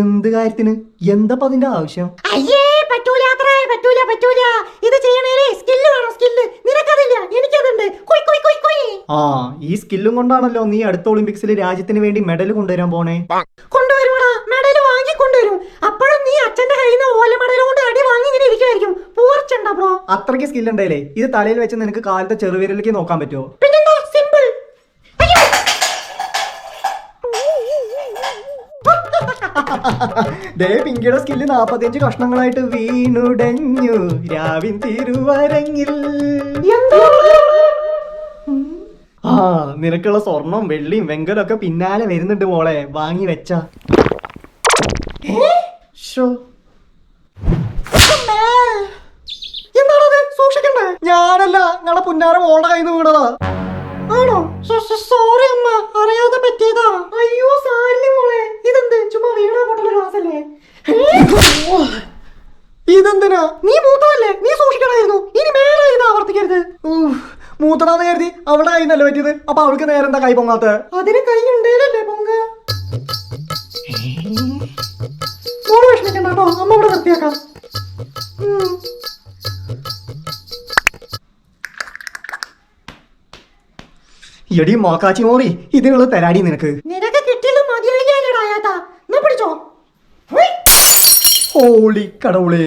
എന്ത് കാര്യത്തിന്? എന്താ അതിന്റെ ആവശ്യം? അയ്യേ പറ്റൂല പറ്റൂല. ഇത് ചെയ്യണേലേ സ്കില്ല് വേണം, സ്കില്ല്. നിനക്കതില്ല, എനിക്കതുണ്ട്. ആ, ഈ സ്കില്ലും കൊണ്ടാണല്ലോ നീ അടുത്ത ഒളിമ്പിക്സിൽ രാജ്യത്തിന് വേണ്ടി മെഡൽ കൊണ്ടുവരാൻ പോണേ. കൊണ്ടുവരുമടാ, മെഡൽ വാങ്ങിക്കൊണ്ടുവരും. അപ്പോഴും നീ അച്ഛന്റെ കയ്യിൽ നിന്ന് ഓല മെഡൽ കൊണ്ട് അടി വാങ്ങി ഇങ്ങനെ ഇരിക്കുമായിരിക്കും. പോർച്ചുണ്ടാ ബ്രോ. അത്രയ്ക്ക് സ്കിൽ ഉണ്ടല്ലേ? ഇത് തലയിൽ വെച്ച് നിനക്ക് കാലത്തെ ചെറുവിരലിലേക്ക് നോക്കാൻ പറ്റുമോ? പിന്നെന്താ, സിമ്പിൾ. ദേ പിങ്കിയുടെ സ്കില്ല് 45 കഷ്ണങ്ങളായിട്ട് വീണുടഞ്ഞു രാവിൻ തിരുവരങ്ങിൽ. ആ, നിനക്കുള്ള സ്വർണം വെള്ളിയും വെങ്കലും ഒക്കെ പിന്നാലെ വരുന്നുണ്ട് മോളെ, വാങ്ങി വെച്ച. എന്താണത്? സൂക്ഷിക്കണ്ടേ? ഞാനല്ല, നിങ്ങളെ പുന്നാര മോളുടെ കയ്യിൽ നിന്ന് വീണതാ. ആണോ? സോറി അമ്മ, അറിയാതെ പറ്റിയതാ. അയ്യോ സാരില്ല മോളെ. ഇതെന്ത് ചുമ്മാ വീണ പൊട്ടൽ ഗ്ലാസ് അല്ലേ? ഇതെന്തിനാ? നീ മൂത്തതല്ലേ, നീ സൂക്ഷിക്കണമായിരുന്നു. ഇനി മേലെ ഇത് ആവർത്തിക്കരുത്. മൂത്തടാന്ന് കരുതി അവളുടെ കൈ നല്ല പറ്റിയത്. അപ്പൊ അവൾക്ക് നേരെന്താ കൈ പൊങ്ങാത്ത? അതിന് കൈ ഉണ്ടേലല്ലേ പൊങ്ക. മോള് വിഷമിക്കണ്ട കേട്ടോ, അമ്മ ഇവിടെ വൃത്തിയാക്കാം. എടി മോക്കാച്ചി മോറി, ഇതിനുള്ള തരാടി നിനക്ക്. നിനക്ക് കിട്ടിയത് മതിയായില്ലേടാ. എന്നാ പിടിച്ചോ. ഹോളി കടവുളേ.